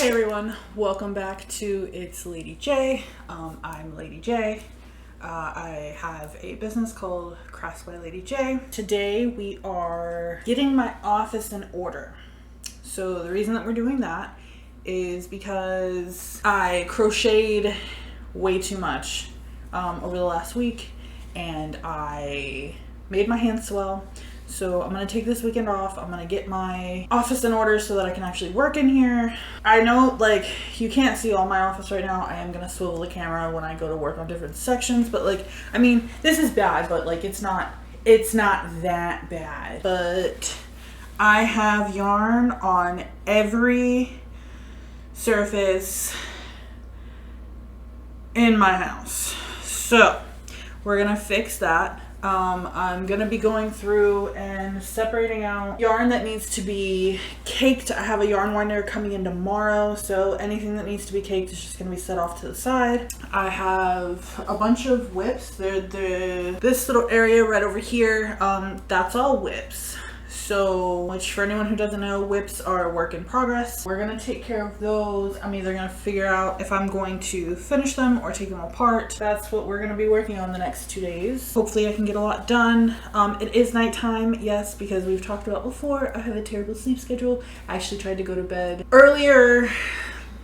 Hey everyone, welcome back to It's Lady J. I'm Lady J. I have a business called Crafts by Lady J. Today we are getting my office in order. So the reason that we're doing that is because I crocheted way too much over the last week and I made my hands swell. So I'm going to take this weekend off. I'm going to get my office in order so that I can actually work in here. I know, like, you can't see all my office right now. I am going to swivel the camera when I go to work on different sections. But, like, I mean, this is bad, but, like, it's not that bad. But I have yarn on every surface in my house. So we're going to fix that. I'm gonna be going through and separating out yarn that needs to be caked. I have a yarn winder coming in tomorrow, so anything that needs to be caked is just gonna be set off to the side. I have a bunch of whips. This little area right over here, that's all whips. So, which for anyone who doesn't know, whips are a work in progress. We're gonna take care of those. I'm either gonna figure out if I'm going to finish them or take them apart. That's what we're gonna be working on the next 2 days. Hopefully I can get a lot done. It is nighttime, yes, because we've talked about before, I have a terrible sleep schedule. I actually tried to go to bed earlier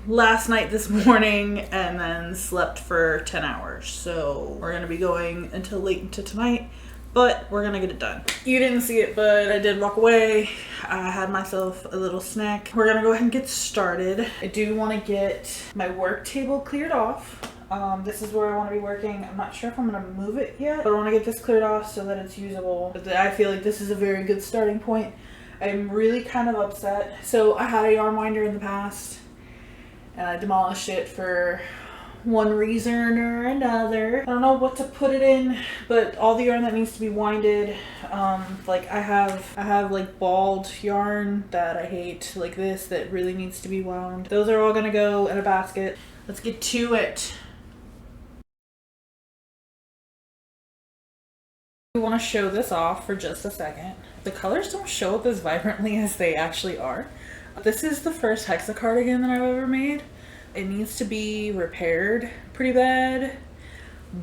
last night this morning and then slept for 10 hours. So we're gonna be going until late into tonight. But we're gonna get it done. You didn't see it, but I did walk away. I had myself a little snack. We're gonna go ahead and get started. I do wanna get my work table cleared off. This is where I wanna be working. I'm not sure if I'm gonna move it yet, but I wanna get this cleared off so that it's usable. I feel like this is a very good starting point. I'm really kind of upset. So I had a yarn winder in the past and I demolished it for one reason or another. I don't know what to put it in, but all the yarn that needs to be winded, like I have like balled yarn that I hate, like this, that really needs to be wound. Those are all gonna go in a basket. Let's get to it. We want to show this off for just a second. The colors don't show up as vibrantly as they actually are. This is the first hexa cardigan that I've ever made. It needs to be repaired pretty bad,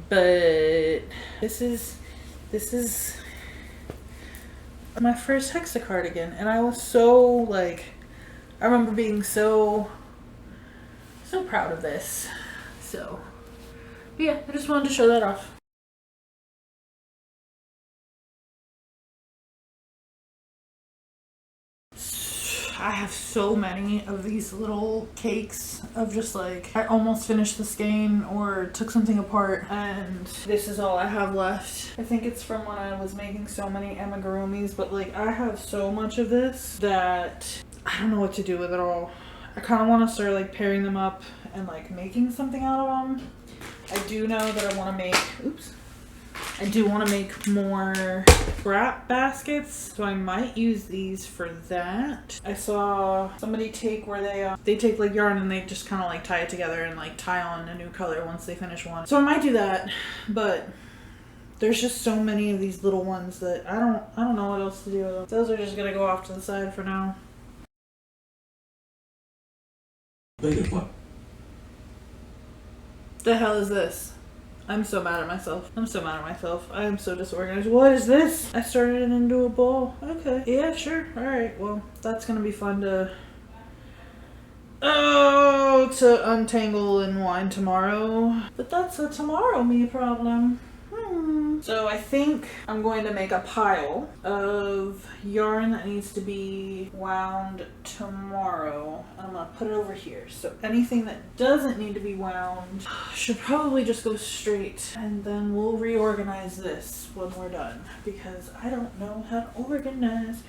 but this is my first hexa cardigan, and I was so, like, I remember being so proud of this. So, but yeah, I just wanted to show that off. I have so many of these little cakes of just like, I almost finished the skein or took something apart, and this is all I have left. I think it's from when I was making so many amigurumis, but like I have so much of this that I don't know what to do with it all. I kind of want to start like pairing them up and like making something out of them. I do know that I want to make, I do want to make more scrap baskets, so I might use these for that. I saw somebody take where they take like yarn and they just kind of like tie it together and like tie on a new color once they finish one. So I might do that, but there's just so many of these little ones that I don't know what else to do with them. Those are just gonna go off to the side for now. What? The hell is this? I'm so mad at myself. I am so disorganized. What is this? I started it into a ball. Okay. Yeah, sure. Alright. Well, that's gonna be fun to untangle and wind tomorrow. But that's a tomorrow me problem. So I think I'm going to make a pile of yarn that needs to be wound tomorrow. And I'm going to put it over here. So anything that doesn't need to be wound should probably just go straight. And then we'll reorganize this when we're done. Because I don't know how to organize.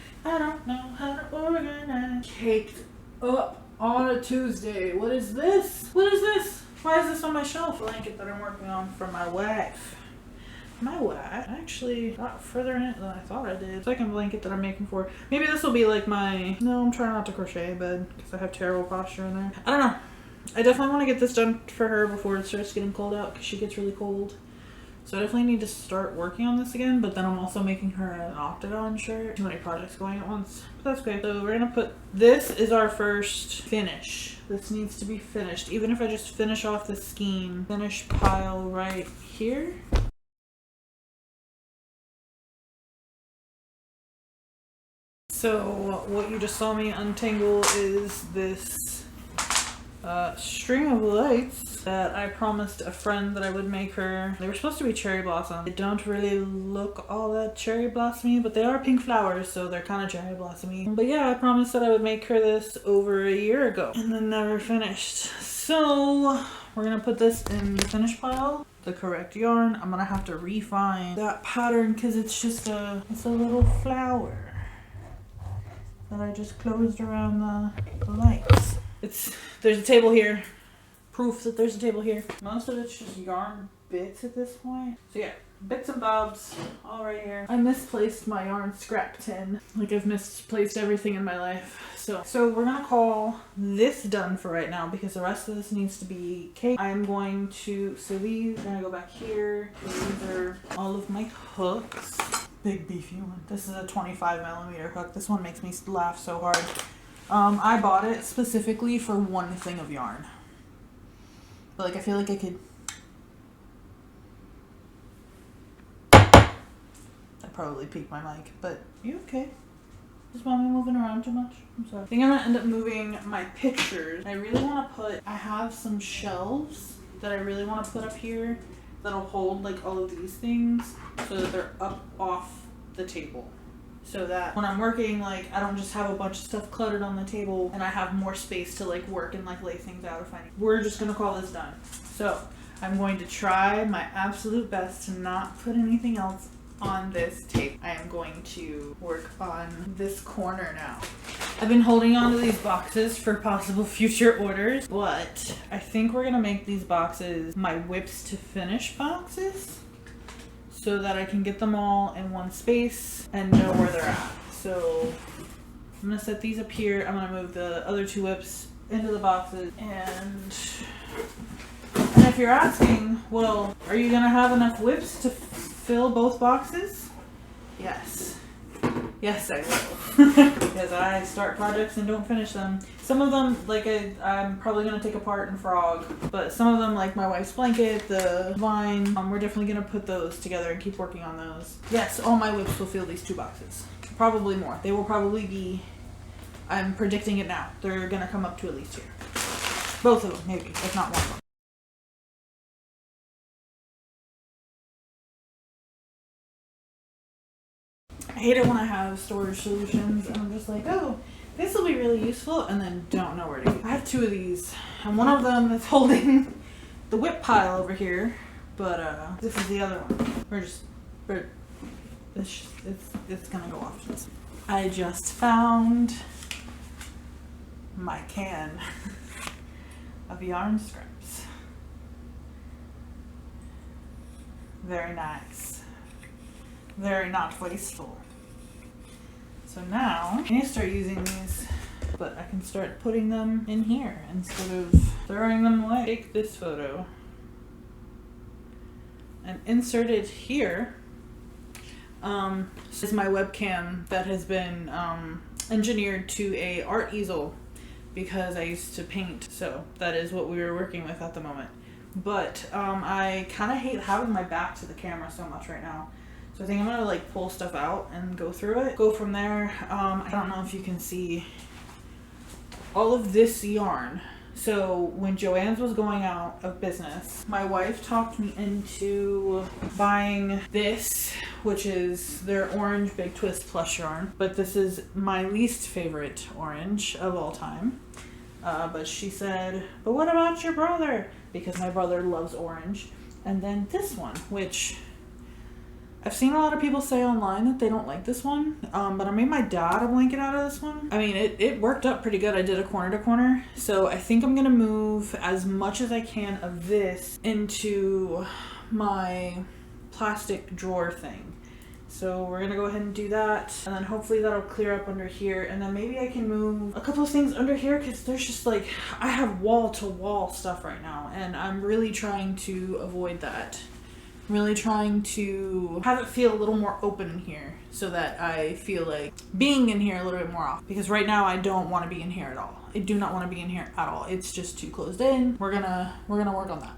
Caked up on a Tuesday. What is this? Why is this on my shelf? Blanket that I'm working on for my wife. I actually got further in it than I thought I did. Second blanket that I'm making for. Maybe this will be like my, no, I'm trying not to crochet bed because I have terrible posture in there. I don't know. I definitely want to get this done for her before it starts getting cold out because she gets really cold. So I definitely need to start working on this again, but then I'm also making her an octagon shirt. Too many projects going at once, but that's okay. So we're gonna put, this is our first finish. This needs to be finished. Even if I just finish off the scheme, finish pile right here. So what you just saw me untangle is this string of lights that I promised a friend that I would make her. They were supposed to be cherry blossom. They don't really look all that cherry blossomy, but they are pink flowers, so they're kind of cherry blossomy. But yeah, I promised that I would make her this over a year ago and then never finished. So we're gonna put this in the finish pile. The correct yarn. I'm gonna have to refine that pattern because it's just it's a little flower that I just closed around the lights. There's a table here. Proof that there's a table here. Most of it's just yarn bits at this point. So yeah, bits and bobs all right here. I misplaced my yarn scrap tin. Like I've misplaced everything in my life. So we're gonna call this done for right now because the rest of this needs to be cake. I'm going to, so these are gonna go back here. These are all of my hooks. Big beefy one. This is a 25mm hook. This one makes me laugh so hard. I bought it specifically for one thing of yarn. But like I feel like I could. I probably peaked my mic, but you okay? Just want me moving around too much? I'm sorry. I think I'm gonna end up moving my pictures. I really want to I have some shelves that I really want to put up here that'll hold like all of these things so that they're up off the table. So that when I'm working, like I don't just have a bunch of stuff cluttered on the table and I have more space to like work and like lay things out if I need. We're just gonna call this done. So I'm going to try my absolute best to not put anything else on this table. I am going to work on this corner now. I've been holding on to these boxes for possible future orders, but I think we're gonna make these boxes my whips to finish boxes, so that I can get them all in one space and know where they're at. So I'm gonna set these up here. I'm gonna move the other two whips into the boxes. And if you're asking, well, are you gonna have enough whips to fill both boxes? Yes. Yes, I will. Because I start projects and don't finish them. Some of them, like I'm probably going to take apart and frog. But some of them, like my wife's blanket, the vine, we're definitely going to put those together and keep working on those. Yes, all my whips will fill these two boxes. Probably more. They will probably be, I'm predicting it now, they're going to come up to at least here. Both of them, maybe, if not one of them. I hate it when I have storage solutions and I'm just like, oh, this will be really useful, and then don't know where to go. I have two of these, and one of them is holding the whip pile over here, but this is the other one. It's gonna go off to this. I just found my can of yarn scraps. Very nice. Very not wasteful. So now I need to start using these, but I can start putting them in here instead of throwing them away. Take this photo and insert it here. This is my webcam that has been engineered to a art easel because I used to paint, so that is what we were working with at the moment. But I kind of hate having my back to the camera so much right now. So I think I'm gonna like pull stuff out and go through it. Go from there. I don't know if you can see all of this yarn. So when Joann's was going out of business, my wife talked me into buying this, which is their orange Big Twist plush yarn. But this is my least favorite orange of all time. But she said, but what about your brother? Because my brother loves orange. And then this one, which I've seen a lot of people say online that they don't like this one, but I made my dad a blanket out of this one. I mean, it worked up pretty good. I did a corner to corner. So I think I'm going to move as much as I can of this into my plastic drawer thing. So we're going to go ahead and do that. And then hopefully that'll clear up under here. And then maybe I can move a couple of things under here because there's just like, I have wall to wall stuff right now. And I'm really trying to avoid that. Really trying to have it feel a little more open in here so that I feel like being in here a little bit more often. Because right now I don't want to be in here at all. I do not want to be in here at all. It's just too closed in. We're gonna work on that.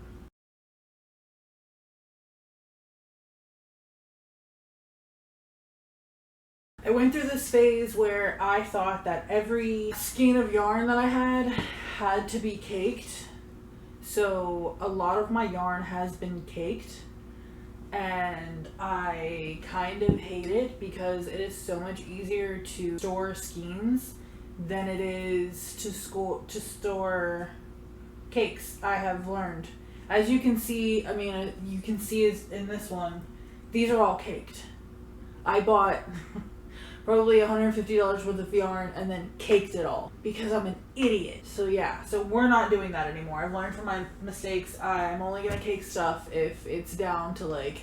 I went through this phase where I thought that every skein of yarn that I had to be caked. So a lot of my yarn has been caked, and I kind of hate it because it is so much easier to store skeins than it is to store cakes. I have learned. As you can see, I mean, you can see is in this one, these are all caked. I bought probably $150 worth of yarn and then caked it all because I'm an idiot. So yeah, so we're not doing that anymore. I've learned from my mistakes. I'm only gonna cake stuff if it's down to like,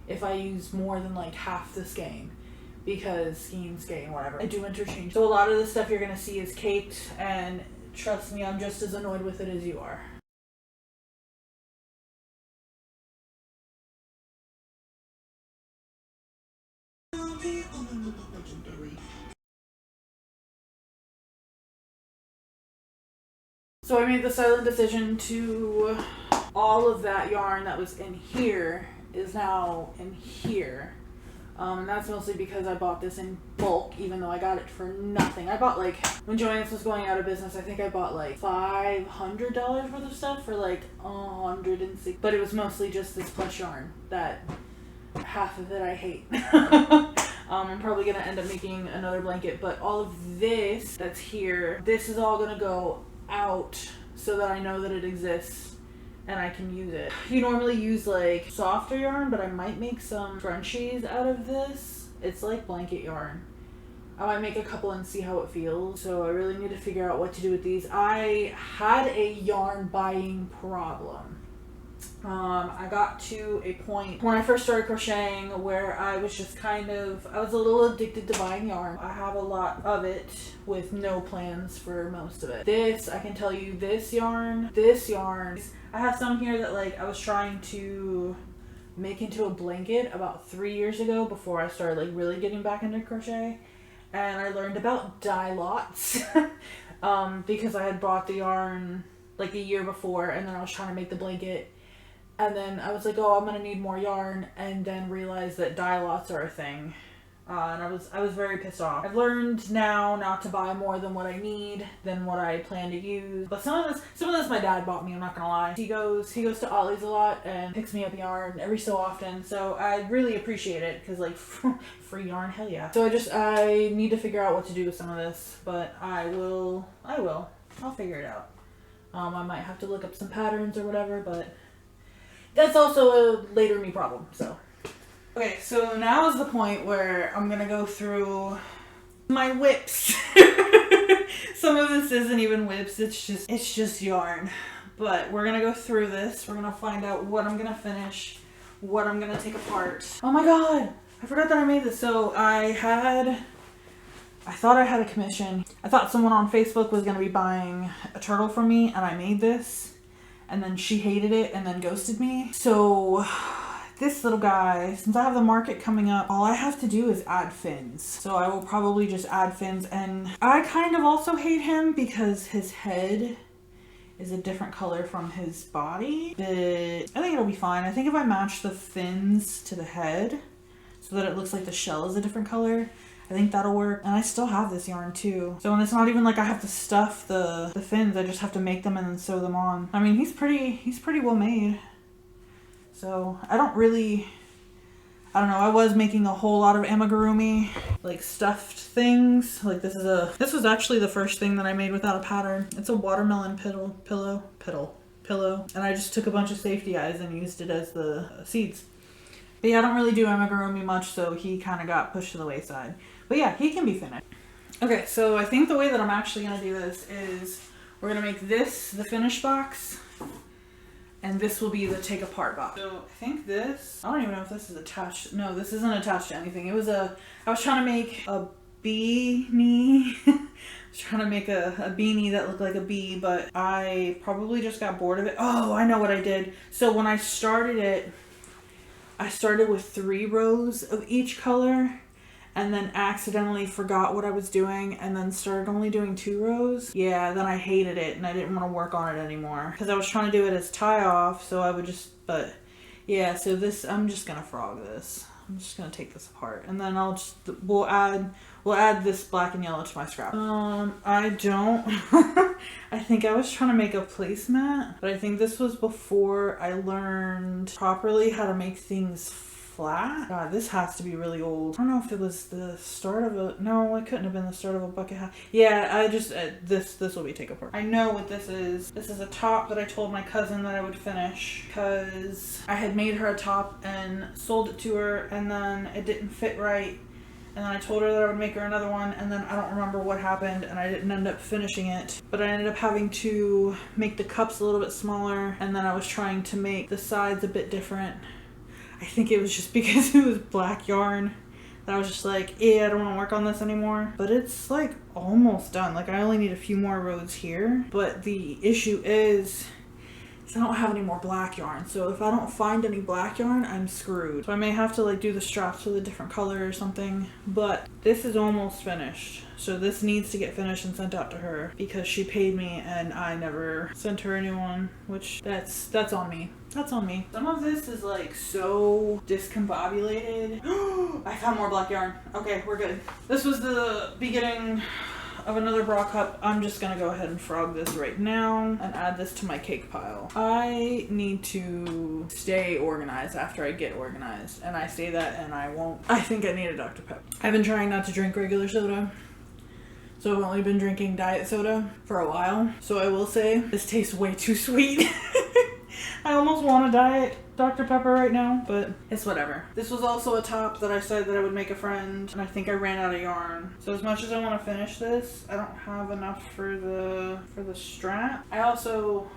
if I use more than like half the skein, because skein, whatever. I do interchange. So a lot of the stuff you're gonna see is caked, and trust me, I'm just as annoyed with it as you are. So I made the silent decision to, all of that yarn that was in here is now in here. And that's mostly because I bought this in bulk, even though I got it for nothing. I bought like, when Joann's was going out of business, I think I bought like $500 worth of stuff for like $160. But it was mostly just this plush yarn that half of it I hate. I'm probably gonna end up making another blanket, but all of this that's here, this is all gonna go out so that I know that it exists and I can use it. You normally use like softer yarn, but I might make some scrunchies out of this. It's like blanket yarn. I might make a couple and see how it feels. So I really need to figure out what to do with these. I had a yarn buying problem. I got to a point when I first started crocheting where I was just I was a little addicted to buying yarn. I have a lot of it with no plans for most of it. This, I can tell you, this yarn, I have some here that like I was trying to make into a blanket about 3 years ago before I started like really getting back into crochet. And I learned about dye lots because I had bought the yarn like a year before, and then I was trying to make the blanket. And then I was like, oh, I'm gonna need more yarn, and then realized that dye lots are a thing. And I was very pissed off. I've learned now not to buy more than what I need, than what I plan to use. But some of this my dad bought me, I'm not gonna lie. He goes to Ollie's a lot and picks me up yarn every so often. So I really appreciate it, because like free yarn, hell yeah. So I need to figure out what to do with some of this, but I'll figure it out. I might have to look up some patterns or whatever, but that's also a later me problem, so. Okay, so now is the point where I'm gonna go through my whips. Some of this isn't even whips, it's just yarn. But we're gonna go through this. We're gonna find out what I'm gonna finish, what I'm gonna take apart. Oh my god, I forgot that I made this. So I thought I had a commission. I thought someone on Facebook was gonna be buying a turtle from me, and I made this. And then she hated it and then ghosted me. So this little guy, since I have the market coming up, all I have to do is add fins. So I will probably just add fins. And I kind of also hate him because his head is a different color from his body. But I think it'll be fine. I think if I match the fins to the head so that it looks like the shell is a different color, I think that'll work. And I still have this yarn too. So, and it's not even like I have to stuff the fins. I just have to make them and then sew them on. I mean, he's pretty well made. So I don't know. I was making a whole lot of amigurumi, like stuffed things. Like this was actually the first thing that I made without a pattern. It's a watermelon pillow. And I just took a bunch of safety eyes and used it as the seeds. But yeah, I don't really do amigurumi much, so he kind of got pushed to the wayside. But yeah, he can be finished. Okay, so I think the way that I'm actually going to do this is we're going to make this the finish box, and this will be the take apart box. So I think this, I don't even know if this is attached. No, this isn't attached to anything. I was trying to make a beanie. I was trying to make a beanie that looked like a bee, but I probably just got bored of it. Oh, I know what I did. So when I started it, I started with 3 rows of each color and then accidentally forgot what I was doing and then started only doing 2 rows. Yeah, then I hated it and I didn't want to work on it anymore because I was trying to do it as tie off, so I would just, but yeah, so this, I'm just gonna frog this. I'm just gonna take this apart and then we'll add this black and yellow to my scrap. I don't, I think I was trying to make a placemat, but I think this was before I learned properly how to make things flat. God, this has to be really old. I don't know if it was the start of a, no, it couldn't have been the start of a bucket hat. Yeah, I just, this will be take apart. I know what this is. This is a top that I told my cousin that I would finish because I had made her a top and sold it to her and then it didn't fit right. And then I told her that I would make her another one and then I don't remember what happened and I didn't end up finishing it. But I ended up having to make the cups a little bit smaller and then I was trying to make the sides a bit different. I think it was just because it was black yarn that I was just like, I don't want to work on this anymore. But it's like almost done. Like I only need a few more rows here. But the issue is I don't have any more black yarn. So if I don't find any black yarn, I'm screwed. So I may have to like do the straps with a different color or something. But this is almost finished. So this needs to get finished and sent out to her because she paid me and I never sent her a new one, which that's on me. That's on me. Some of this is like so discombobulated. I found more black yarn. Okay, we're good. This was the beginning of another bra cup. I'm just gonna go ahead and frog this right now and add this to my cake pile. I need to stay organized after I get organized, and I say that and I won't. I think I need a Dr. Pepper. I've been trying not to drink regular soda, so I've only been drinking diet soda for a while. So I will say this tastes way too sweet. I almost want a diet Dr. Pepper right now, but it's whatever. This was also a top that I said that I would make a friend, and I think I ran out of yarn. So as much as I want to finish this, I don't have enough for the strap. I also,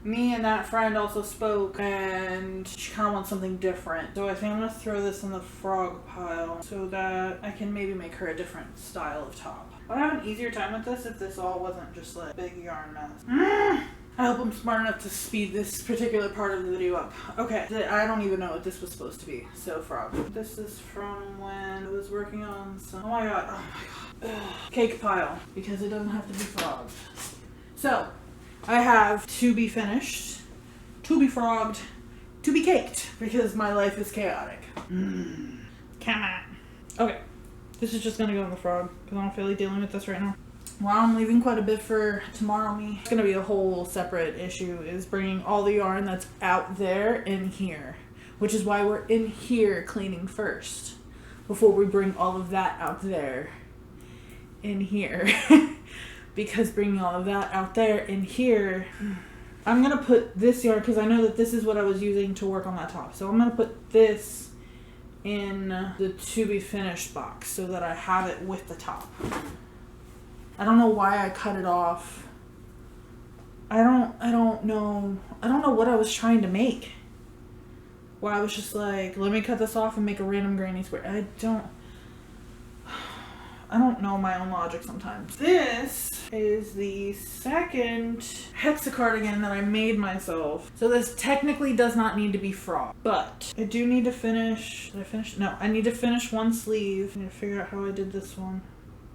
me and that friend also spoke, and she kind of wants something different. So I think I'm going to throw this in the frog pile so that I can maybe make her a different style of top. I'd have an easier time with this if this all wasn't just like big yarn mess. I hope I'm smart enough to speed this particular part of the video up. Okay, I don't even know what this was supposed to be. So frog. This is from when I was working on some, oh my god. Ugh. Cake pile, because it doesn't have to be frogged. So, I have to be finished, to be frogged, to be caked, because my life is chaotic. Come on. Okay, this is just gonna go in the frog, because I don't feel like dealing with this right now. Wow, I'm leaving quite a bit for tomorrow me. It's gonna be a whole separate issue, is bringing all the yarn that's out there in here, which is why we're in here cleaning first before we bring all of that out there in here. Because bringing all of that out there in here, I'm gonna put this yarn, because I know that this is what I was using to work on that top, so I'm gonna put this in the to be finished box so that I have it with the top. I don't know why I cut it off. I don't know what I was trying to make. Why I was just like, let me cut this off and make a random granny square. I don't know my own logic sometimes. This is the second hexa cardigan that I made myself. So this technically does not need to be frogged, but I do need to finish. Did I finish? No, I need to finish one sleeve. I need to figure out how I did this one.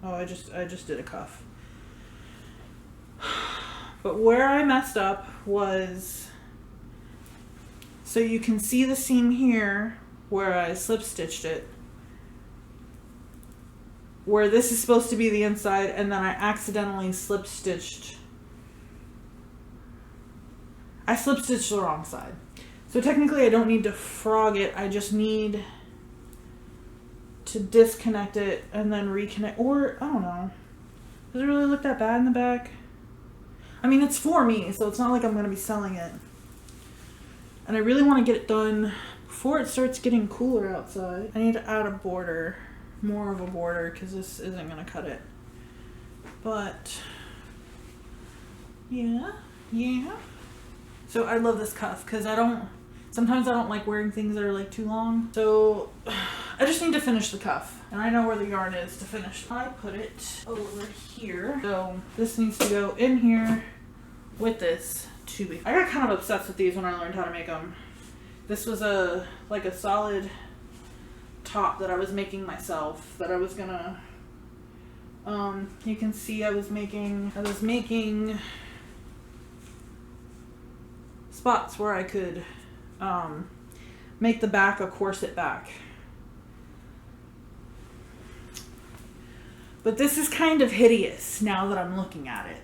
Oh, I just did a cuff. But where I messed up was, so you can see the seam here where I slip stitched it, where this is supposed to be the inside, and then I accidentally slip stitched. I slip stitched the wrong side. So technically I don't need to frog it, I just need to disconnect it and then reconnect, or I don't know. Does it really look that bad in the back? I mean, it's for me, so it's not like I'm going to be selling it. And I really want to get it done before it starts getting cooler outside. I need to add a border, more of a border, because this isn't going to cut it. But, yeah. So I love this cuff, because sometimes I don't like wearing things that are like too long. So I just need to finish the cuff. And I know where the yarn is to finish. I put it over here. So this needs to go in here with this to be. I got kind of obsessed with these when I learned how to make them. This was a solid top that I was making myself, that I was gonna, you can see I was making spots where I could make the back a corset back. But this is kind of hideous now that I'm looking at it.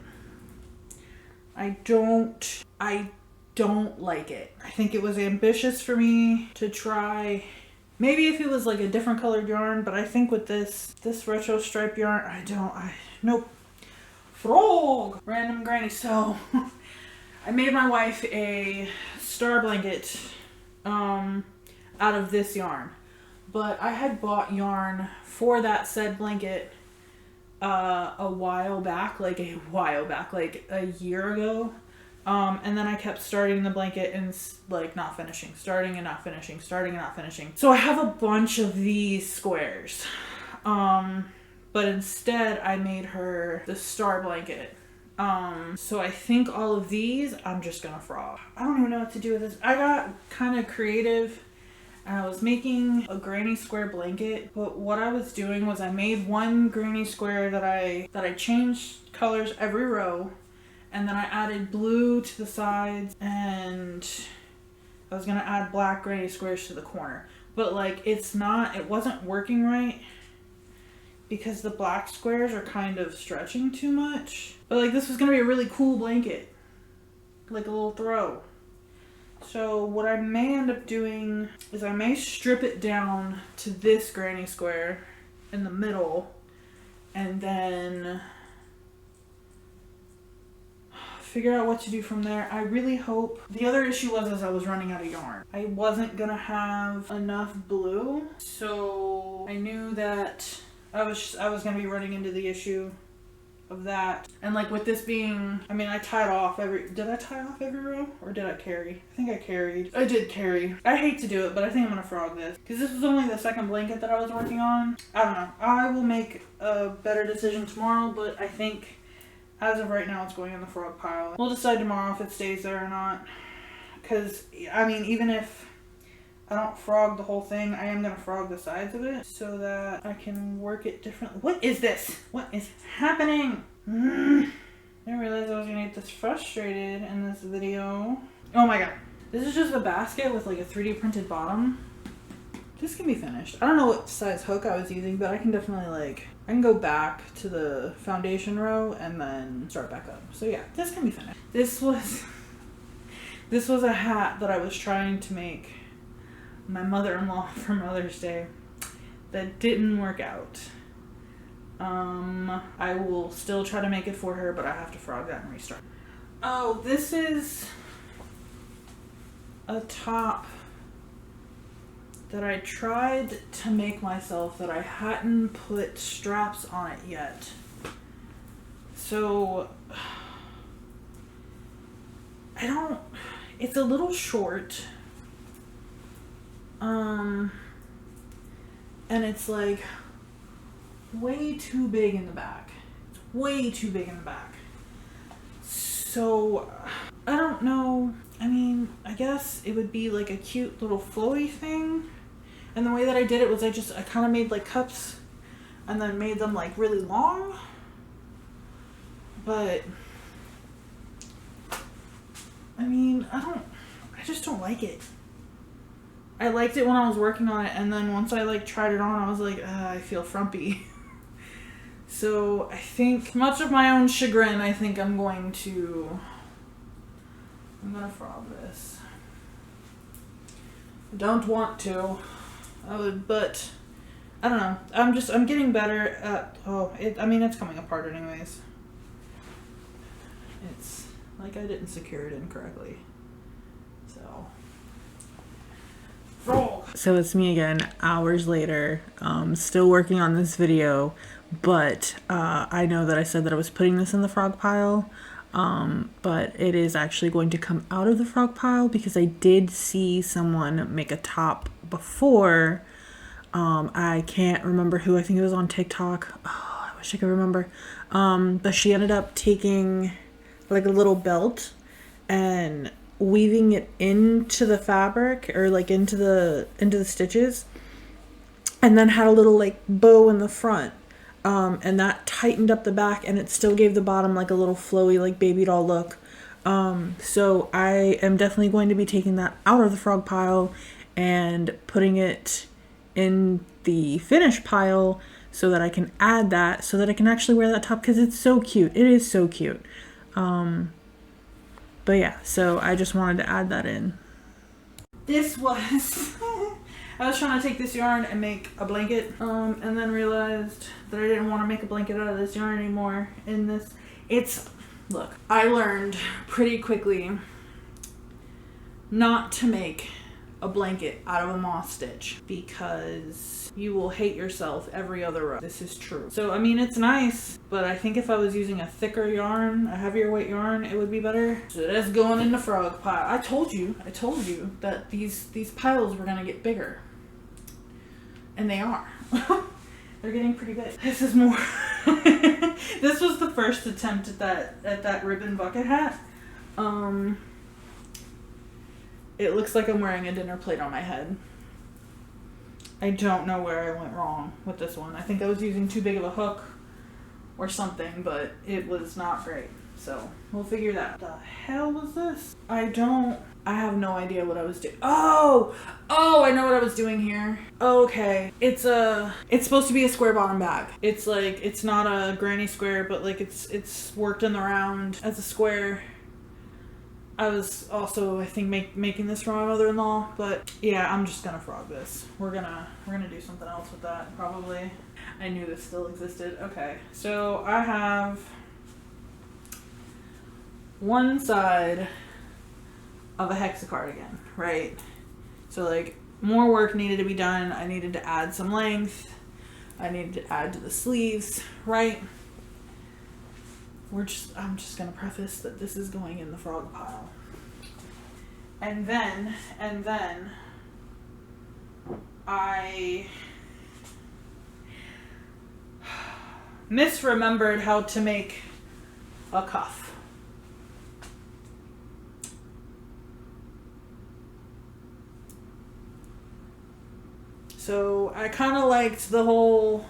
I don't like it. I think it was ambitious for me to try. Maybe if it was like a different colored yarn, but I think with this retro stripe yarn, nope. Frog! Random granny. So, I made my wife a star blanket out of this yarn. But I had bought yarn for that said blanket a while back, like a year ago. And then I kept starting the blanket and like not finishing, starting and not finishing, starting and not finishing. So I have a bunch of these squares. But instead I made her the star blanket. So I think all of these I'm just gonna frog. I don't even know what to do with this. I got kind of creative and I was making a granny square blanket, but what I was doing was I made one granny square that I changed colors every row. And then I added blue to the sides, and I was gonna add black granny squares to the corner. But like, it wasn't working right because the black squares are kind of stretching too much. But like, this was gonna be a really cool blanket, like a little throw. So what I may end up doing is I may strip it down to this granny square in the middle, and then figure out what to do from there. I really hope. The other issue was I was running out of yarn. I wasn't gonna have enough blue, so I knew that I was gonna be running into the issue of that. And like with this being, I mean, I tied off did I tie off every row or did I carry? I think I carried. I did carry. I hate to do it, but I think I'm gonna frog this because this was only the second blanket that I was working on. I don't know. I will make a better decision tomorrow, but I think as of right now, it's going in the frog pile. We'll decide tomorrow if it stays there or not. Because, I mean, even if I don't frog the whole thing, I am going to frog the sides of it so that I can work it differently. What is this? What is happening? I realized I was going to get this frustrated in this video. Oh my god. This is just a basket with like a 3D printed bottom. This can be finished. I don't know what size hook I was using, but I can definitely I can go back to the foundation row and then start back up. So yeah, this can be finished. This was a hat that I was trying to make my mother-in-law for Mother's Day that didn't work out. I will still try to make it for her, but I have to frog that and restart. Oh, this is a top that I tried to make myself that I hadn't put straps on it yet. So it's a little short. And it's like way too big in the back. It's way too big in the back. So I don't know. I mean, I guess it would be like a cute little flowy thing. And the way that I did it was I kind of made like cups and then made them like really long. But I mean, I just don't like it. I liked it when I was working on it, and then once I like tried it on, I was like, I feel frumpy. So I think, much of my own chagrin, I think I'm gonna frog this. I don't want to. I would, but I don't know. I'm getting better at, it's coming apart anyways. It's like I didn't secure it in correctly. So it's me again, hours later, still working on this video, but I know that I said that I was putting this in the frog pile, but it is actually going to come out of the frog pile because I did see someone make a top before. I can't remember who. I think it was on TikTok. Oh, I wish I could remember. But she ended up taking like a little belt and weaving it into the fabric, or like into the stitches, and then had a little like bow in the front. And that tightened up the back, and it still gave the bottom like a little flowy, like baby doll look. So I am definitely going to be taking that out of the frog pile and putting it in the finished pile so that I can add that, so that I can actually wear that top, because it's so cute. It is so cute. But yeah, so I just wanted to add that in. This was... I was trying to take this yarn and make a blanket, and then realized that I didn't want to make a blanket out of this yarn anymore. Look, I learned pretty quickly not to make a blanket out of a moss stitch, because you will hate yourself every other row. This is true. So, I mean, it's nice, but I think if I was using a thicker yarn, a heavier weight yarn, it would be better. So that's going in the frog pile. I told you that these piles were gonna get bigger. And they are. They're getting pretty big. This is more. This was the first attempt at that ribbon bucket hat. It looks like I'm wearing a dinner plate on my head. I don't know where I went wrong with this one. I think I was using too big of a hook or something, but it was not great. So we'll figure that out. The hell was this? I have no idea what I was doing. Oh, I know what I was doing here. Okay. It's supposed to be a square bottom bag. It's like, it's not a granny square, but like it's worked in the round as a square. I was also, I think, making this for my mother-in-law, but yeah, I'm just gonna frog this. We're gonna do something else with that, probably. I knew this still existed. Okay, so I have one side of a hexa-cardigan, right? So like, more work needed to be done. I needed to add some length. I needed to add to the sleeves, right? I'm just gonna preface that this is going in the frog pile. And then I misremembered how to make a cuff. So I kind of liked the whole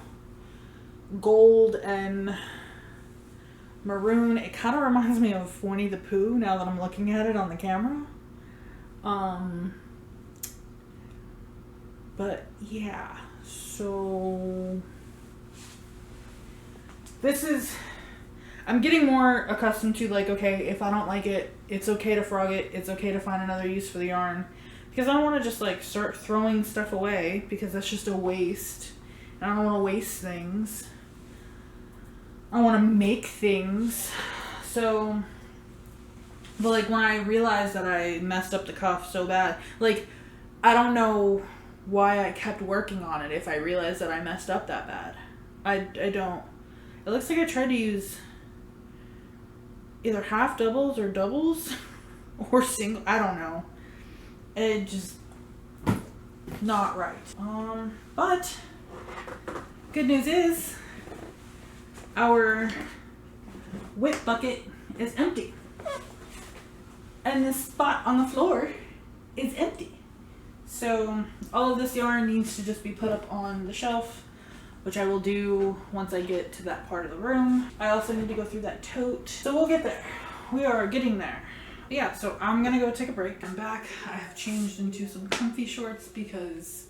gold and maroon. It kind of reminds me of Winnie the Pooh now that I'm looking at it on the camera. But yeah, so I'm getting more accustomed to, like, okay, if I don't like it, it's okay to frog it. It's okay to find another use for the yarn, because I don't want to just like start throwing stuff away, because that's just a waste. And I don't want to waste things. I want to make things. So, but like when I realized that I messed up the cuff so bad, like, I don't know why I kept working on it if I realized that I messed up that bad. I don't. It looks like I tried to use either half doubles or doubles or single. I don't know. It just not right. But good news is our whip bucket is empty. And this spot on the floor is empty. So all of this yarn needs to just be put up on the shelf, which I will do once I get to that part of the room. I also need to go through that tote. So we'll get there. We are getting there. Yeah, so I'm gonna go take a break. I'm back. I have changed into some comfy shorts because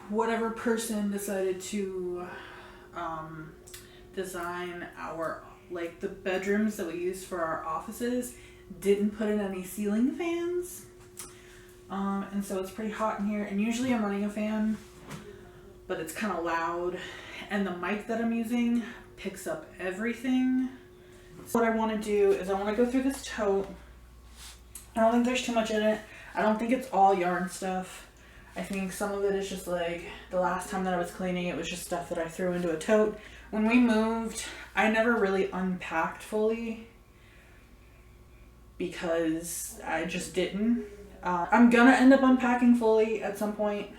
whatever person decided to design our, like, the bedrooms that we use for our offices didn't put in any ceiling fans. And so it's pretty hot in here, and usually I'm running a fan, but it's kind of loud, and the mic that I'm using picks up everything. So what I want to do is I want to go through this tote. I don't think there's too much in it. I don't think it's all yarn stuff. I think some of it is just like, the last time that I was cleaning, it was just stuff that I threw into a tote. When we moved, I never really unpacked fully because I just didn't. I'm gonna end up unpacking fully at some point.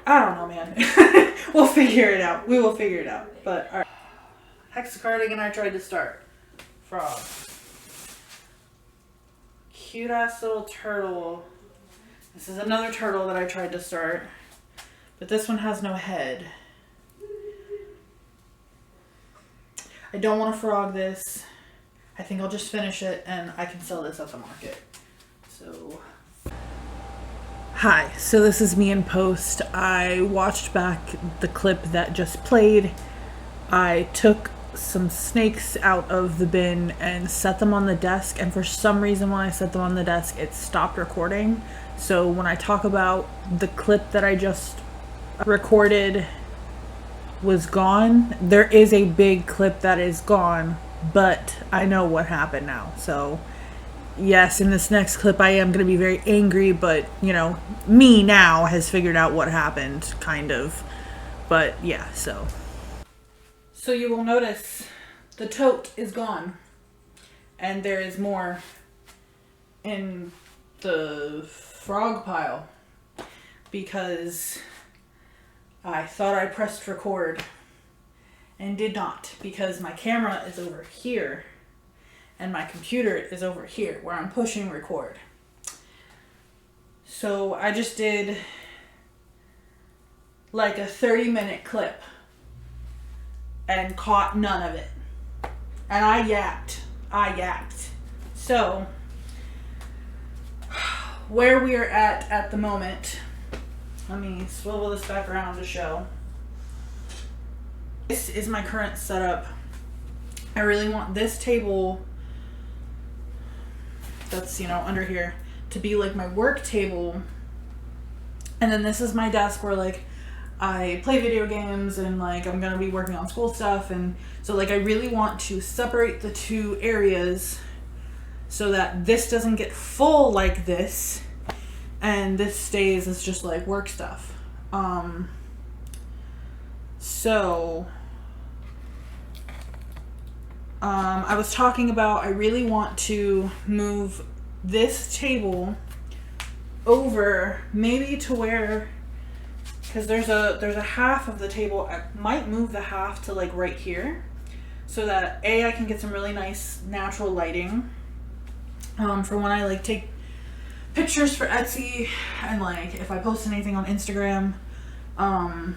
I don't know, man. We'll figure it out. We will figure it out. But all right. Hexa-cardigan I tried to start. Frog. cute ass little turtle. This is another turtle that I tried to start, but this one has no head. I don't want to frog this. I think I'll just finish it and I can sell this at the market. So, hi, so this is me in post. I watched back the clip that just played. I took some snakes out of the bin and set them on the desk, and for some reason when I set them on the desk it stopped recording. So when I talk about the clip that I just recorded was gone, there is a big clip that is gone, but I know what happened now. So yes, in this next clip I am going to be very angry, but you know, me now has figured out what happened, kind of. But yeah, so you will notice the tote is gone and there is more in the frog pile because I thought I pressed record and did not, because my camera is over here and my computer is over here where I'm pushing record. So I just did like a 30-minute clip and caught none of it. And I yacked. So where we are at the moment, let me swivel this back around to show. This is my current setup. I really want this table that's, you know, under here to be like my work table. And then this is my desk where like I play video games and like I'm gonna be working on school stuff, and so like I really want to separate the two areas so that this doesn't get full like this and this stays as just like work stuff. I was talking about, I really want to move this table over maybe to where, because there's a half of the table, I might move the half to like right here so that I can get some really nice natural lighting for when I like take pictures for Etsy and like if I post anything on Instagram. And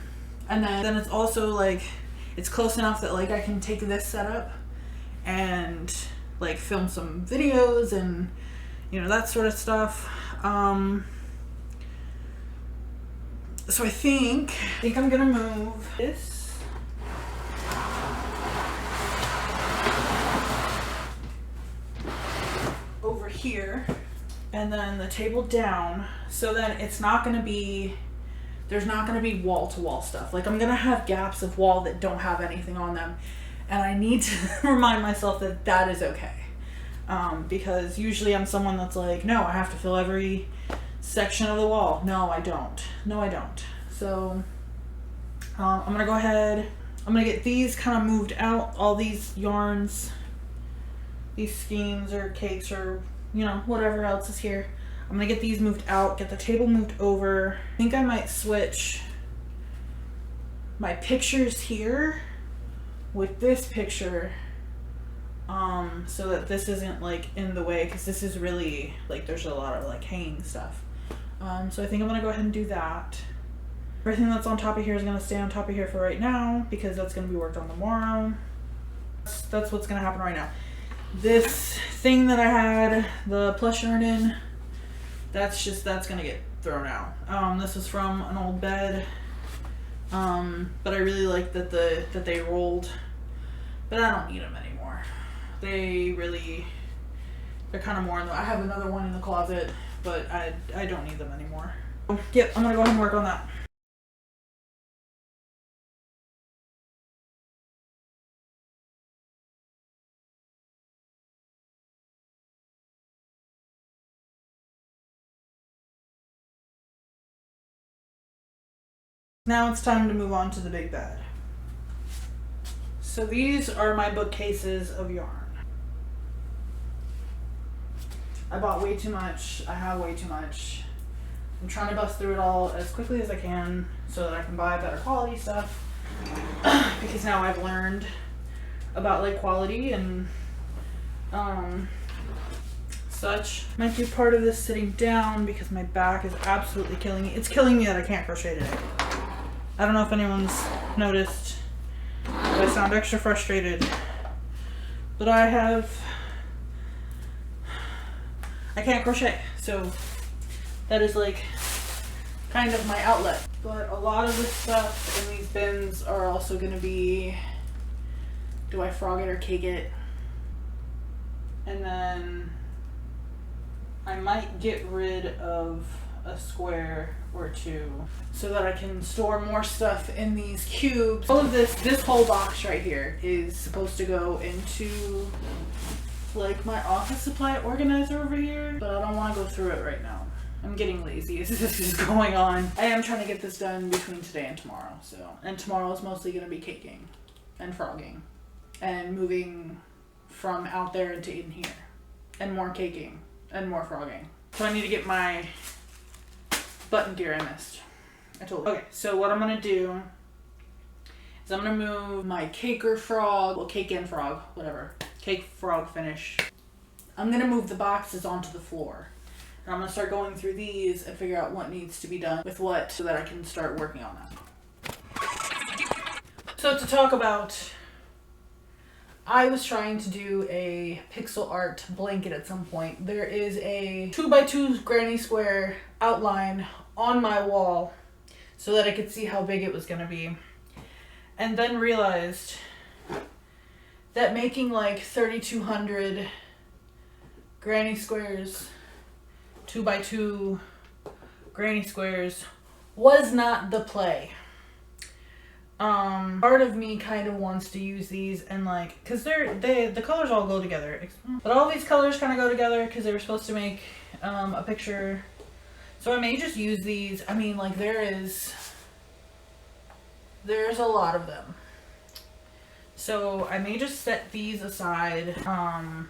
then it's also like it's close enough that like I can take this setup and like film some videos and you know, that sort of stuff. So I think I'm gonna move this over here and then the table down, so that it's not gonna be, there's not gonna be wall to wall stuff. Like I'm gonna have gaps of wall that don't have anything on them, and I need to remind myself that that is okay. Because usually I'm someone that's like, no, I have to fill every section of the wall. No, I don't. So I'm gonna go ahead, I'm gonna get these kind of moved out, all these yarns, these skeins or cakes or you know, whatever else is here. I'm gonna get these moved out, get the table moved over. I think I might switch my pictures here with this picture, so that this isn't like in the way, because this is really like there's a lot of like hanging stuff. So I think I'm gonna go ahead and do that. Everything that's on top of here is gonna stay on top of here for right now because that's gonna be worked on tomorrow. That's what's gonna happen right now. This thing that I had the plush yarn in, that's gonna get thrown out. This is from an old bed, but I really like that they rolled, but I don't need them anymore. They're kind of more in the, I have another one in the closet, but I don't need them anymore. Yep, I'm gonna go ahead and work on that. Now it's time to move on to the big bed. So these are my bookcases of yarn. I bought way too much. I have way too much. I'm trying to bust through it all as quickly as I can so that I can buy better quality stuff. Because now I've learned about like quality and such. Might do part of this sitting down because my back is absolutely killing me. It's killing me that I can't crochet today. I don't know if anyone's noticed, but I sound extra frustrated. But I can't crochet, so that is like kind of my outlet. But a lot of the stuff in these bins are also gonna be, do I frog it or cake it? And then I might get rid of a square or two so that I can store more stuff in these cubes. All of this whole box right here is supposed to go into like my office supply organizer over here, but I don't want to go through it right now. I'm getting lazy as this is going on. I am trying to get this done between today and tomorrow, and tomorrow is mostly going to be caking and frogging and moving from out there into in here, and more caking and more frogging. So I need to get my button gear I missed. Okay, so what I'm gonna do is I'm gonna move my cake or frog, well, cake and frog, whatever, cake frog finish. I'm gonna move the boxes onto the floor. And I'm gonna start going through these and figure out what needs to be done with what so that I can start working on that. So to talk about, I was trying to do a pixel art blanket at some point. There is a 2x2 granny square outline on my wall so that I could see how big it was gonna be. And then realized that making like 3,200 granny squares, 2x2 granny squares was not the play. Part of me kind of wants to use these and like, cause the colors all go together, but all these colors kind of go together because they were supposed to make a picture. So I may just use these. I mean, like there's a lot of them. So I may just set these aside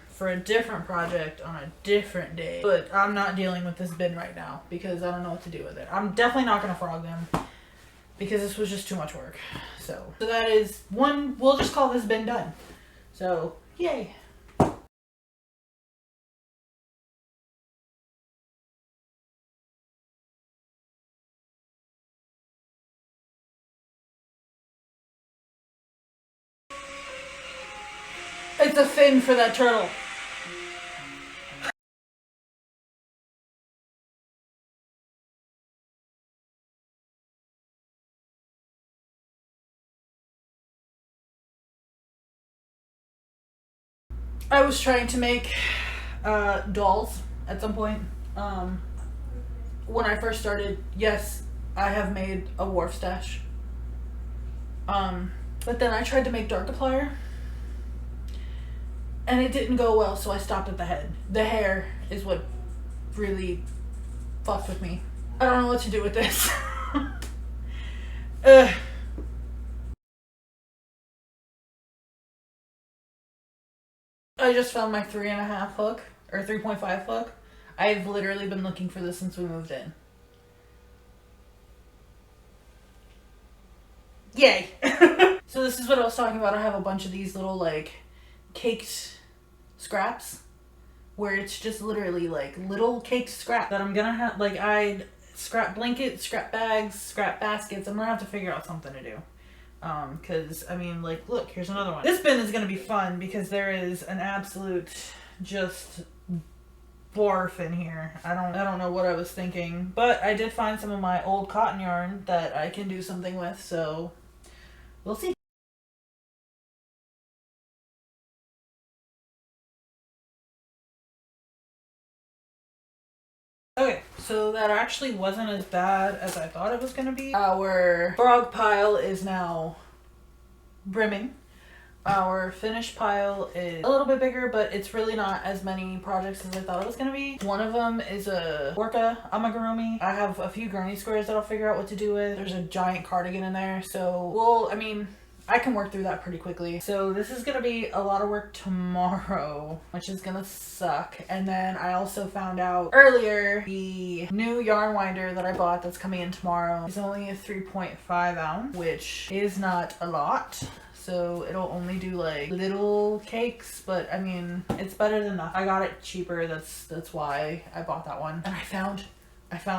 for a different project on a different day. But I'm not dealing with this bin right now because I don't know what to do with it. I'm definitely not going to frog them because this was just too much work. So that is one, we'll just call this bin done. So, yay. It's a fin for that turtle. I was trying to make dolls at some point. When I first started, yes, I have made a wharf stash. But then I tried to make Darkiplier. And it didn't go well, so I stopped at the head. The hair is what really fucked with me. I don't know what to do with this. I just found my 3.5 hook, or 3.5 hook. I've literally been looking for this since we moved in. Yay! So this is what I was talking about. I have a bunch of these little like caked scraps where it's just literally like little caked scrap that I'm gonna have, like I scrap blankets, scrap bags, scrap baskets. I'm gonna have to figure out something to do. Cause I mean, like, look, here's another one. This bin is gonna be fun because there is an absolute just barf in here. I don't know what I was thinking, but I did find some of my old cotton yarn that I can do something with, so we'll see. Okay, so that actually wasn't as bad as I thought it was gonna be. Our frog pile is now brimming. Our finished pile is a little bit bigger, but it's really not as many projects as I thought it was gonna be. One of them is a orca amigurumi. I have a few granny squares that I'll figure out what to do with. There's a giant cardigan in there, so well, I mean, I can work through that pretty quickly. So this is gonna be a lot of work tomorrow, which is gonna suck. And then I also found out earlier the new yarn winder that I bought that's coming in tomorrow is only a 3.5 ounce, which is not a lot. so it'll only do like little cakes, but I mean, it's better than nothing. I got it cheaper, that's why I bought that one. And I found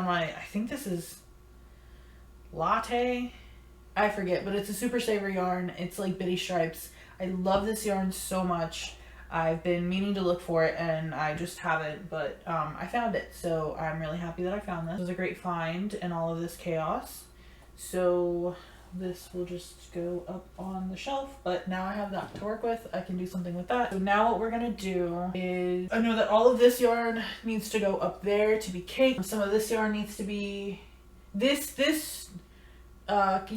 my, I think this is Latte, I forget, but it's a Super Saver yarn. It's like bitty stripes. I love this yarn so much. I've been meaning to look for it and I just haven't, but I found it, so I'm really happy that I found this. It was a great find in all of this chaos. So this will just go up on the shelf, but now I have that to work with. I can do something with that. So now what we're gonna do is, I know that all of this yarn needs to go up there to be caked. Some of this yarn needs to be, you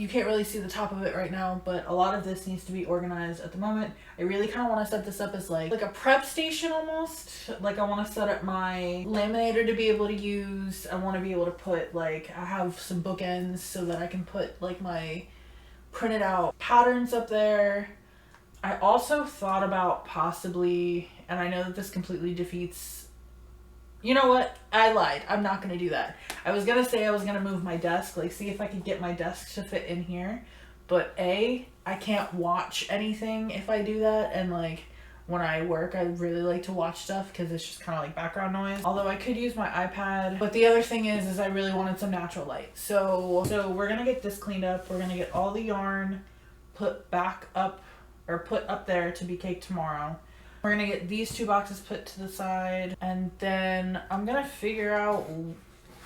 can't really see the top of it right now, but a lot of this needs to be organized at the moment. I really kind of want to set this up as like a prep station almost. Like I want to set up my laminator to be able to use. I want to be able to put like, I have some bookends so that I can put like my printed out patterns up there. I also thought about possibly, and I know that this completely defeats, you know what? I lied. I'm not going to do that. I was going to say I was going to move my desk, like see if I could get my desk to fit in here. But I can't watch anything if I do that. And like when I work, I really like to watch stuff because it's just kind of like background noise. Although I could use my iPad. But the other thing is I really wanted some natural light. So we're going to get this cleaned up. We're going to get all the yarn put back up or put up there to be caked tomorrow. We're gonna get these 2 boxes put to the side, and then I'm gonna figure out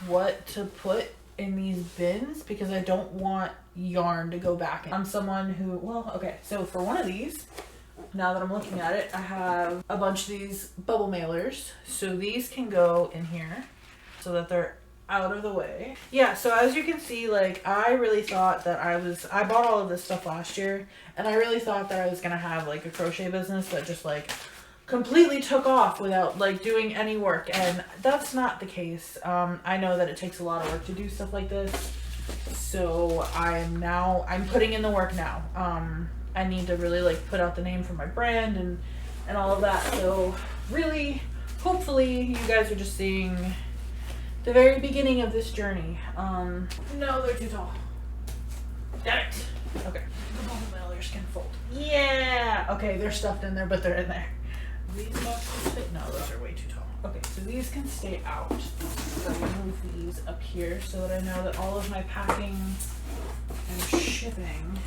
what to put in these bins because I don't want yarn to go back in. I'm someone who, well, okay, so for one of these, now that I'm looking at it, I have a bunch of these bubble mailers. So these can go in here so that they're out of the way. Yeah, so as you can see, like I really thought that I bought all of this stuff last year, and I really thought that I was gonna have like a crochet business that just like completely took off without like doing any work, and that's not the case. I know that it takes a lot of work to do stuff like this, so I'm putting in the work now. I need to really like put out the name for my brand and all of that. So really, hopefully you guys are just seeing the very beginning of this journey. No, they're too tall. Damn it. Okay. The bubble mailers can fold. Yeah. Okay, they're stuffed in there, but they're in there. These boxes fit? No, those are way too tall. Okay, so these can stay out. So I'm gonna move these up here so that I know that all of my packing and shipping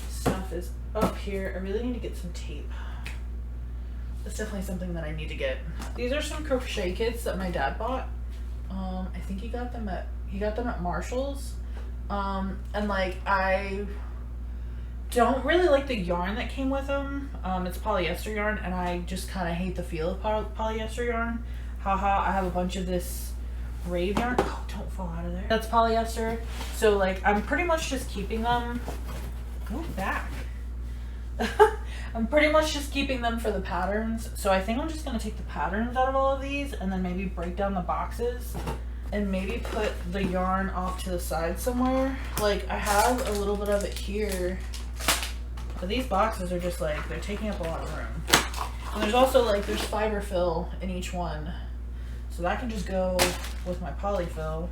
stuff is up here. I really need to get some tape. That's definitely something that I need to get. These are some crochet kits that my dad bought. I think he got them at Marshall's. And like I don't really like the yarn that came with them. It's polyester yarn, and I just kind of hate the feel of polyester yarn. Haha, I have a bunch of this rave yarn. Oh, don't fall out of there. That's polyester. So like I'm pretty much just keeping them. Move back. I'm pretty much just keeping them for the patterns. So I think I'm just gonna take the patterns out of all of these and then maybe break down the boxes and maybe put the yarn off to the side somewhere. Like I have a little bit of it here, but these boxes are just like, they're taking up a lot of room. And there's also like, there's fiber fill in each one. So that can just go with my polyfill.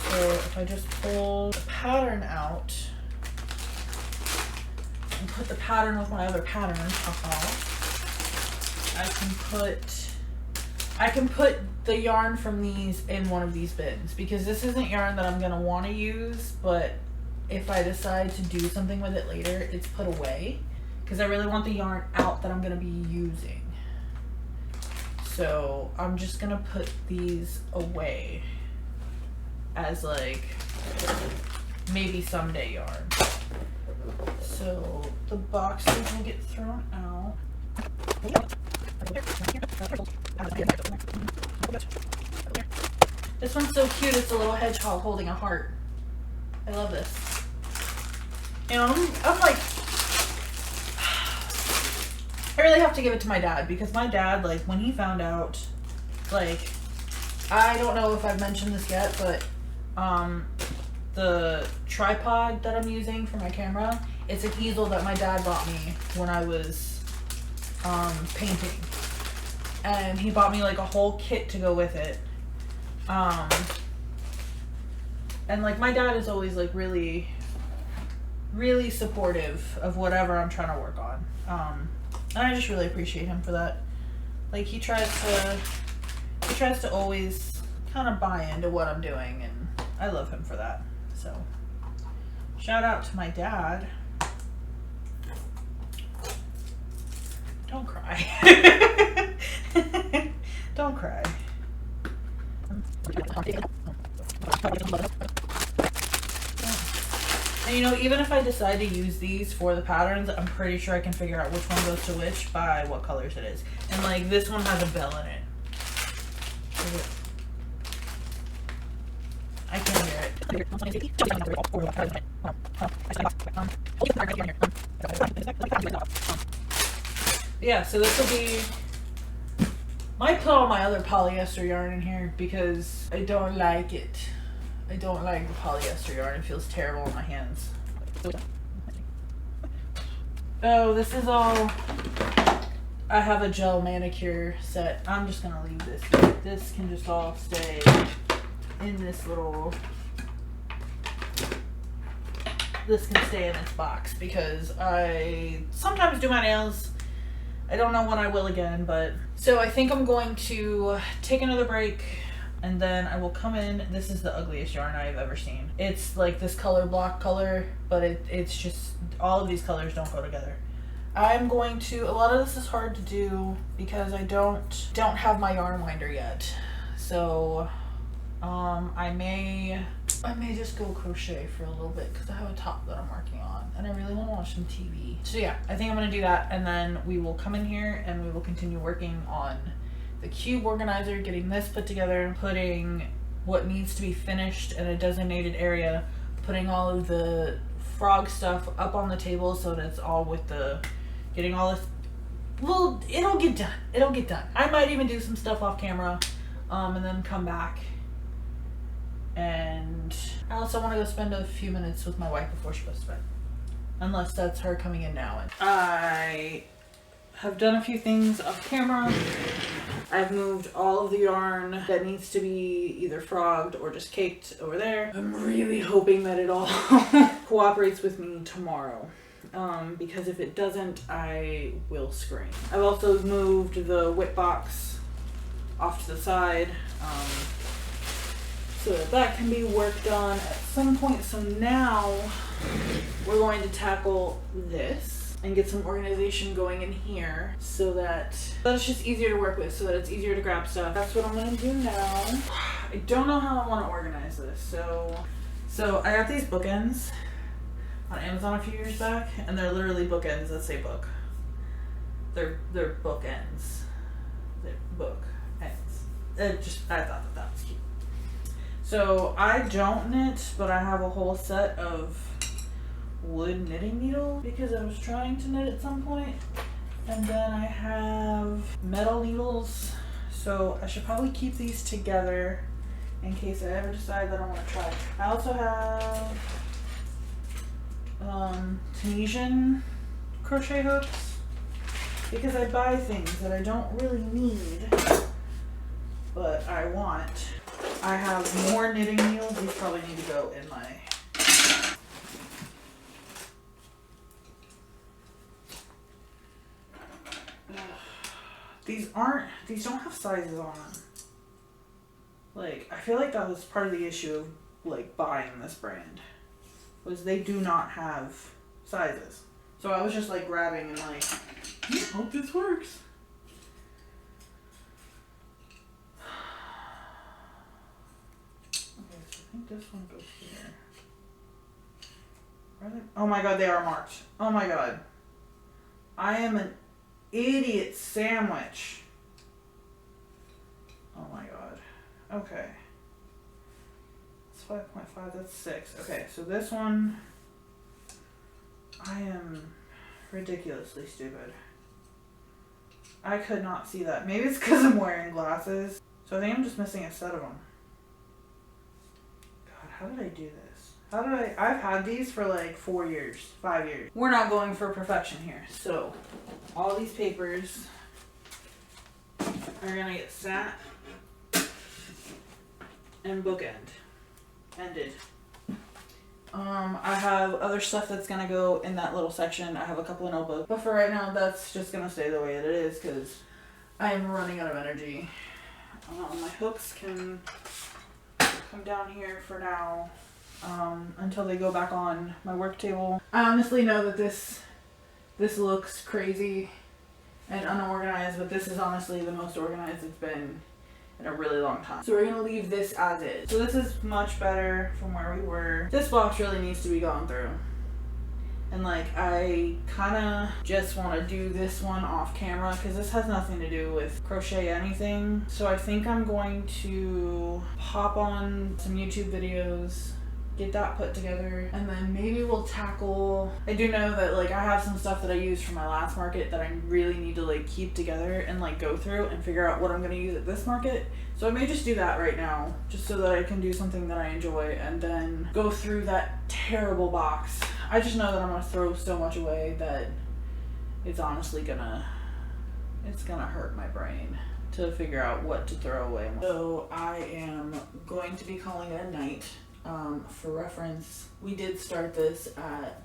So if I just pull the pattern out, and put the pattern with my other pattern, I can put the yarn from these in one of these bins, because this isn't yarn that I'm gonna want to use, but if I decide to do something with it later, it's put away because I really want the yarn out that I'm gonna be using. So I'm just gonna put these away as like maybe someday yarn. So the boxes will get thrown out. This one's so cute, it's a little hedgehog holding a heart. I love this. And I'm like, I really have to give it to my dad, because my dad, like, when he found out, like, I don't know if I've mentioned this yet, but the tripod that I'm using for my camera, it's an easel that my dad bought me when I was painting. And he bought me like a whole kit to go with it. And like my dad is always like really really supportive of whatever I'm trying to work on. And I just really appreciate him for that. Like he tries to always kind of buy into what I'm doing, and I love him for that. So shout out to my dad. Don't cry. Don't cry. And you know, even if I decide to use these for the patterns, I'm pretty sure I can figure out which one goes to which by what colors it is. And like this one has a bell in it. I can hear it. Yeah, so this will be... Might put all my other polyester yarn in here because I don't like it. I don't like the polyester yarn. It feels terrible in my hands. Oh, this is all... I have a gel manicure set. I'm just gonna leave this here. This can just all stay in this little... This can stay in its box because I sometimes do my nails. I don't know when I will again, but... So I think I'm going to take another break and then I will come in. This is the ugliest yarn I've ever seen. It's like this color block color, but it's just, all of these colors don't go together. I'm going to, a lot of this is hard to do because I don't have my yarn winder yet. So I may just go crochet for a little bit because I have a top that I'm working on and I really want to watch some TV. So yeah, I think I'm going to do that and then we will come in here and we will continue working on the cube organizer, getting this put together, putting what needs to be finished in a designated area, putting all of the frog stuff up on the table so that it's all with the, getting all this, well, it'll get done. It'll get done. I might even do some stuff off camera and then come back. And I also want to go spend a few minutes with my wife before she goes to bed. Unless that's her coming in now. And I have done a few things off camera. I've moved all of the yarn that needs to be either frogged or just caked over there. I'm really hoping that it all cooperates with me tomorrow. Because if it doesn't, I will scream. I've also moved the whip box off to the side. So that can be worked on at some point. So now we're going to tackle this and get some organization going in here so that it's just easier to work with, so that it's easier to grab stuff. That's what I'm going to do now. I don't know how I want to organize this. So I got these bookends on Amazon a few years back, and they're literally bookends that say book. They're bookends. They're book ends. I thought that was cute. So I don't knit, but I have a whole set of wood knitting needles because I was trying to knit at some point. And then I have metal needles. So I should probably keep these together in case I ever decide that I want to try. I also have Tunisian crochet hooks because I buy things that I don't really need, but I want. I have more knitting needles. These probably need to go in my... These don't have sizes on them. Like, I feel like that was part of the issue of, like, buying this brand. Was they do not have sizes. So I was just, like, grabbing and, like, hope this works. I think this one goes here. Are they? Oh my god, they are marked. Oh my god. I am an idiot sandwich. Oh my god. Okay. It's 5.5, that's 6. Okay, so this one, I am ridiculously stupid. I could not see that. Maybe it's because I'm wearing glasses. So I think I'm just missing a set of them. How did I do this? I've had these for like 4 years, 5 years. We're not going for perfection here. So all these papers are gonna get sat and ended. I have other stuff that's gonna go in that little section. I have a couple of notebooks, but for right now, that's just gonna stay the way it is because I am running out of energy. My hooks can come down here for now until they go back on my work table. I honestly know that this looks crazy and unorganized, but this is honestly the most organized it's been in a really long time. So we're gonna leave this as is. So this is much better from where we were. This box really needs to be gone through. And like, I kinda just wanna do this one off camera because this has nothing to do with crochet anything. So I think I'm going to hop on some YouTube videos, get that put together, and then maybe we'll tackle, I do know that like I have some stuff that I used from my last market that I really need to like keep together and like go through and figure out what I'm gonna use at this market. So I may just do that right now, just so that I can do something that I enjoy and then go through that terrible box. I just know that I'm gonna throw so much away that it's honestly gonna hurt my brain to figure out what to throw away. So I am going to be calling it a night. For reference, we did start this at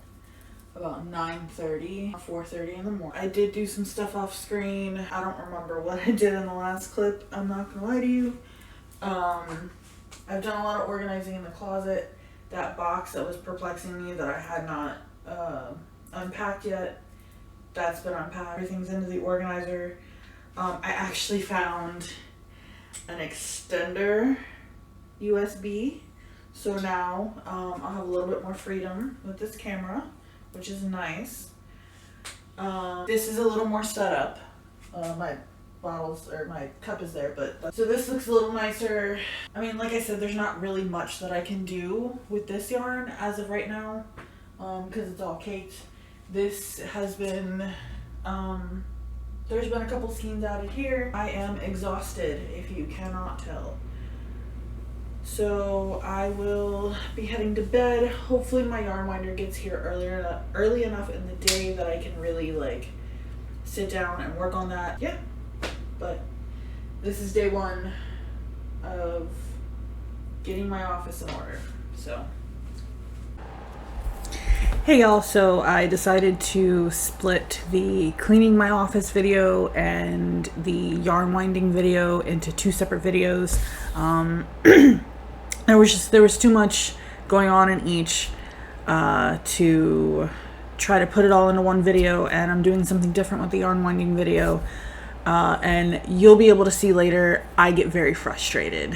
about 9:30 or 4:30 in the morning. I did do some stuff off screen. I don't remember what I did in the last clip. I'm not gonna lie to you. I've done a lot of organizing in the closet. That box that was perplexing me that I had not unpacked yet, that's been unpacked. Everything's into the organizer. I actually found an extender USB. So now I'll have a little bit more freedom with this camera, which is nice. This is a little more set up. My bottles or my cup is there, but so this looks a little nicer. I mean, like I said, there's not really much that I can do with this yarn as of right now because it's all caked. This has been, there's been a couple skeins added here. I am exhausted, if you cannot tell. So I will be heading to bed. Hopefully my yarn winder gets here early enough in the day that I can really like sit down and work on that. Yeah, but this is day one of getting my office in order. So hey y'all, so I decided to split the cleaning my office video and the yarn winding video into two separate videos. There was too much going on in each to try to put it all into one video, and I'm doing something different with the yarn winding video. And you'll be able to see later, I get very frustrated.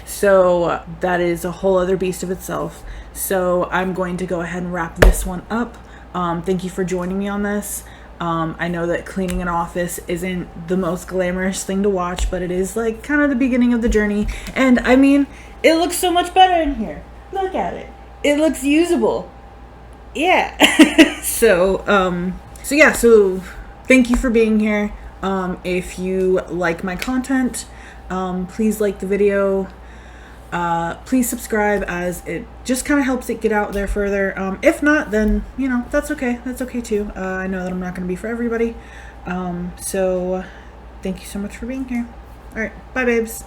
So that is a whole other beast of itself. So I'm going to go ahead and wrap this one up. Thank you for joining me on this. I know that cleaning an office isn't the most glamorous thing to watch, but it is like kind of the beginning of the journey. And I mean, it looks so much better in here. Look at it. It looks usable. Yeah. So thank you for being here. If you like my content, please like the video. Please subscribe, as it just kind of helps it get out there further. If not, then, you know, that's okay. That's okay too. I know that I'm not going to be for everybody. So thank you so much for being here. All right. Bye, babes.